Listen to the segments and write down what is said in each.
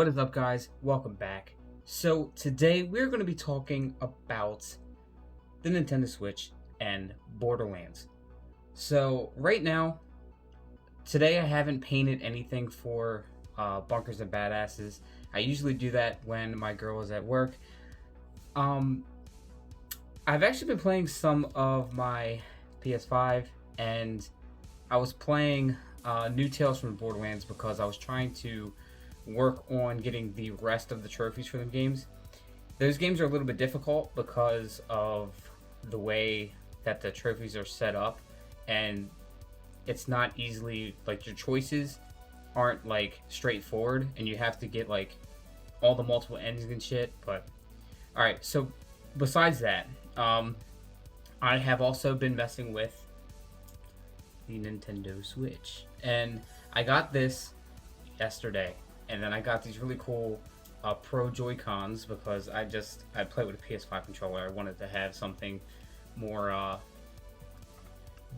What is up, guys? Welcome back. So today we're going to be talking about the Nintendo Switch and Borderlands. So right now, today I haven't painted anything for Bunkers and Badasses. I usually do that when my girl is at work. I've actually been playing some of my PS5, and I was playing New Tales from Borderlands because I was trying to work on getting the rest of the trophies for them games. Those games are a little bit difficult because of the way that the trophies are set up, and it's not easily, like, your choices aren't like straightforward, and you have to get like all the multiple endings and shit. But alright, so besides that, I have also been messing with the Nintendo Switch, and I got this yesterday. And then I got these really cool Pro Joy-Cons because I play with a PS5 controller. I wanted to have something more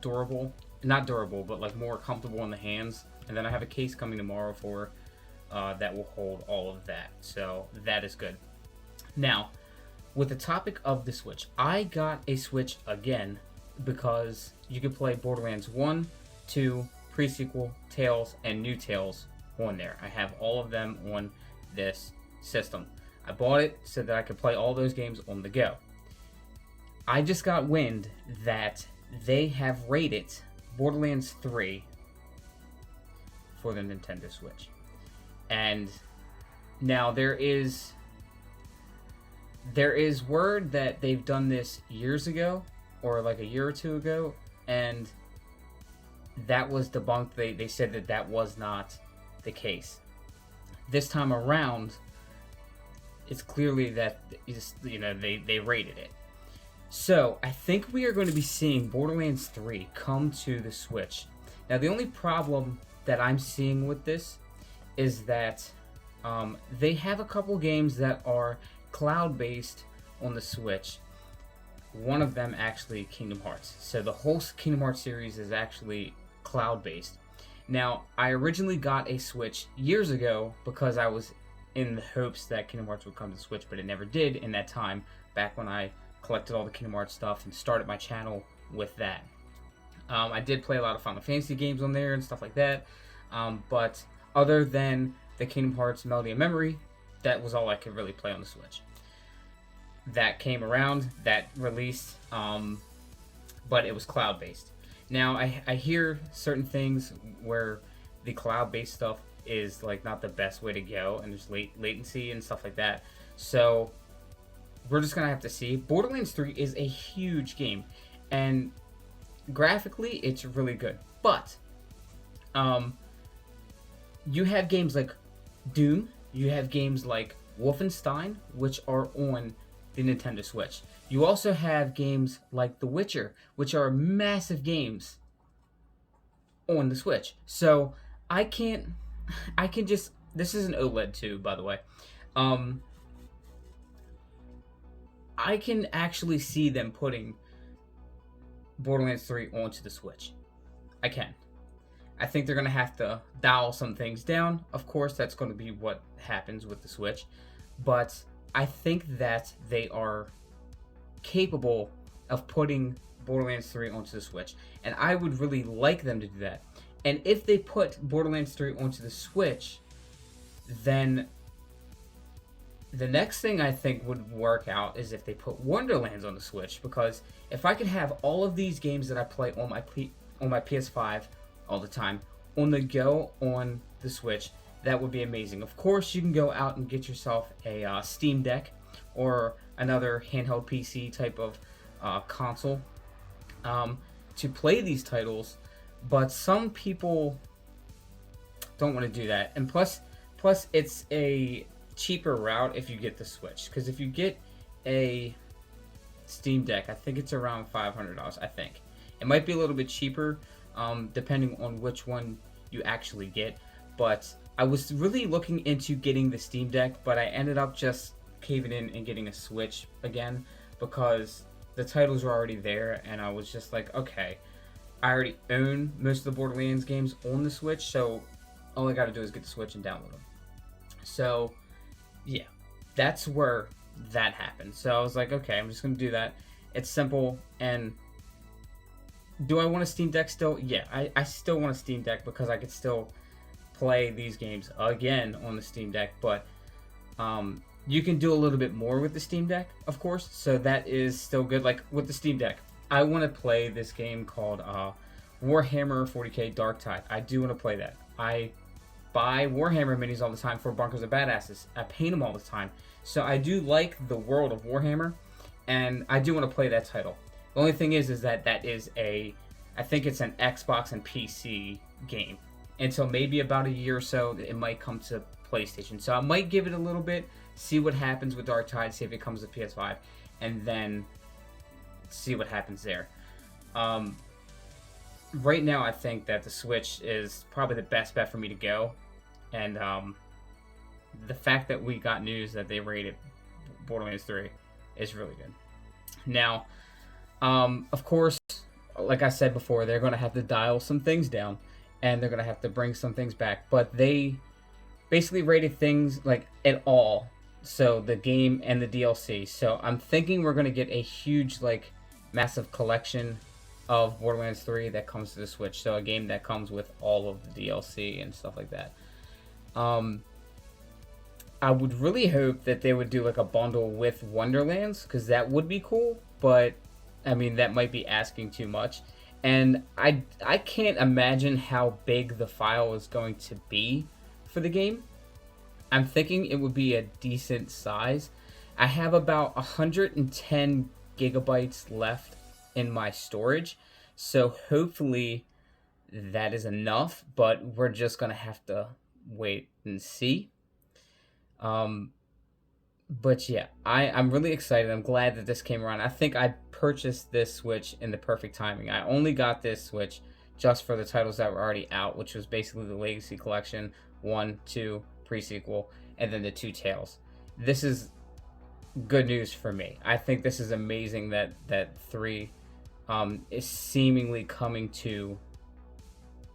durable. Not durable, but like more comfortable in the hands. And then I have a case coming tomorrow for that will hold all of that. So that is good. Now, with the topic of the Switch, I got a Switch again because you can play Borderlands 1, 2, Pre-Sequel, Tales, and New Tales on there. I have all of them on this system. I bought it so that I could play all those games on the go. I just got wind that they have rated Borderlands 3 for the Nintendo Switch. And now there is word that they've done this years ago, or like a year or two ago, and that was debunked. They said that was not the case. This time around, it's clearly that they rated it. So I think we are going to be seeing Borderlands 3 come to the Switch. Now the only problem that I'm seeing with this is that they have a couple games that are cloud-based on the Switch. One of them actually Kingdom Hearts. So the whole Kingdom Hearts series is actually cloud-based. Now, I originally got a Switch years ago because I was in the hopes that Kingdom Hearts would come to the Switch, but it never did in that time, back when I collected all the Kingdom Hearts stuff and started my channel with that. I did play a lot of Final Fantasy games on there and stuff like that, but other than the Kingdom Hearts Melody of Memory, that was all I could really play on the Switch. That came around, that released, but it was cloud-based. Now, I hear certain things where the cloud-based stuff is like not the best way to go, and there's latency and stuff like that. So we're just gonna have to see. Borderlands 3 is a huge game, and graphically it's really good. But you have games like Doom, you have games like Wolfenstein, which are on the Nintendo Switch. You also have games like The Witcher, which are massive games on the Switch. So I can just, this is an OLED too, by the way. I can actually see them putting Borderlands 3 onto the Switch. I can. I think they're going to have to dial some things down. Of course, that's going to be what happens with the Switch. But I think that they are capable of putting Borderlands 3 onto the Switch, and I would really like them to do that. And if they put Borderlands 3 onto the Switch, then the next thing I think would work out is if they put Wonderlands on the Switch, because if I could have all of these games that I play on my PS5 all the time on the go on the Switch, that would be amazing. Of course, you can go out and get yourself a Steam Deck or another handheld PC type of console to play these titles, but some people don't want to do that. And plus it's a cheaper route if you get the Switch, because if you get a Steam Deck, I think it's around $500. I think it might be a little bit cheaper depending on which one you actually get, but I was really looking into getting the Steam Deck, but I ended up just caving in and getting a Switch again because the titles were already there, and I was just like, okay, I already own most of the Borderlands games on the Switch, so all I gotta do is get the Switch and download them. So yeah, that's where that happened. So I was like, okay, I'm just gonna do that. It's simple. And do I want a Steam Deck still? Yeah, I still want a Steam Deck because I could still play these games again on the Steam Deck. But you can do a little bit more with the Steam Deck, of course. So that is still good. Like with the Steam Deck, I want to play this game called Warhammer 40k Dark Tide. I do want to play that. I buy Warhammer minis all the time for Bunkers of Badasses. I paint them all the time. So I do like the world of Warhammer, and I do want to play that title. The only thing is that that is I think it's an Xbox and PC game. Until maybe about a year or so, it might come to PlayStation. So I might give it a little bit, see what happens with Dark Tide, see if it comes to PS5, and then see what happens there. Right now, I think that the Switch is probably the best bet for me to go. And the fact that we got news that they rated Borderlands 3 is really good. Now, of course, like I said before, they're going to have to dial some things down, and they're going to have to bring some things back. But they basically rated things like at all, so the game and the DLC. So I'm thinking we're going to get a huge, like, massive collection of Borderlands 3 that comes to the Switch. So a game that comes with all of the DLC and stuff like that. I would really hope that they would do like a bundle with Wonderlands, because that would be cool. But I mean, that might be asking too much. And I can't imagine how big the file is going to be for the game. I'm thinking it would be a decent size. I have about 110 gigabytes left in my storage, so hopefully that is enough, but we're just gonna have to wait and see. But yeah, I'm really excited. I'm glad that this came around. I think I purchased this Switch in the perfect timing. I only got this Switch just for the titles that were already out, which was basically the Legacy Collection 1, 2, pre-sequel, and then the 2 Tales. This is good news for me. I think this is amazing that 3 is seemingly coming to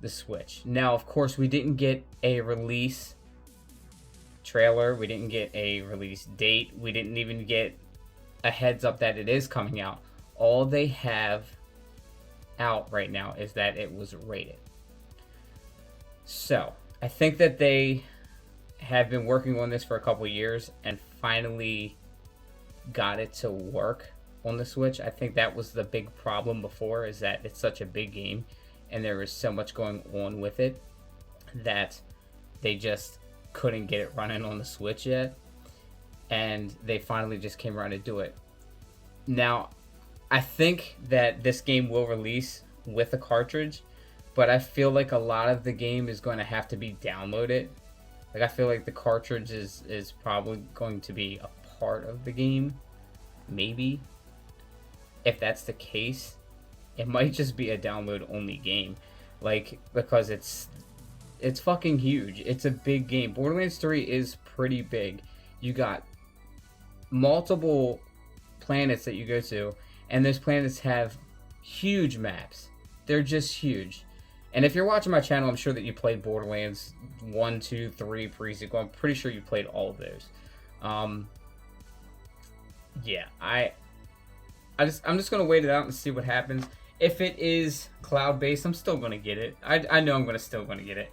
the Switch. Now, of course, we didn't get a release trailer. We didn't get a release date. We didn't even get a heads up that it is coming out. All they have out right now is that it was rated. So, I think that they have been working on this for a couple years and finally got it to work on the Switch. I think that was the big problem before, is that it's such a big game and there is so much going on with it that they just couldn't get it running on the Switch yet, and they finally just came around to do it. Now, I think that this game will release with a cartridge, but I feel like a lot of the game is going to have to be downloaded. Like, I feel like the cartridge is probably going to be a part of the game, maybe. If that's the case, it might just be a download only game, like, because it's fucking huge. It's a big game. Borderlands 3 is pretty big. You got multiple planets that you go to, and those planets have huge maps. They're just huge. And if you're watching my channel, I'm sure that you played Borderlands 1, 2, 3, pre-sequel. I'm pretty sure you played all of those. Yeah, I'm just gonna wait it out and see what happens. If it is cloud-based, I'm still gonna get it. I know I'm still gonna get it,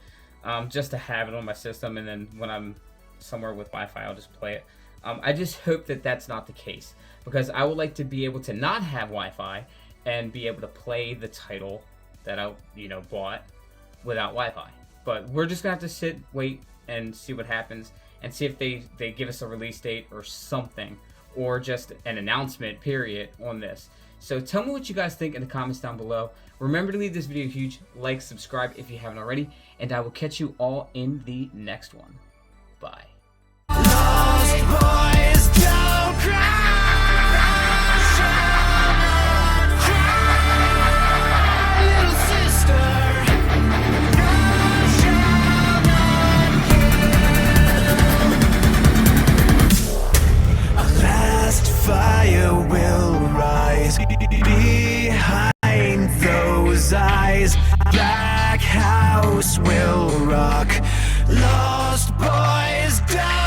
just to have it on my system, and then when I'm somewhere with Wi-Fi, I'll just play it. I just hope that that's not the case, because I would like to be able to not have Wi-Fi and be able to play the title that I, bought without Wi-Fi. But we're just gonna have to sit, wait, and see what happens, and see if they give us a release date or something, or just an announcement, period, on this. So tell me what you guys think in the comments down below. Remember to leave this video a huge like, subscribe if you haven't already, and I will catch you all in the next one. Bye. Lost boys don't cry. Fire will rise behind those eyes. Black house will rock. Lost boys is done.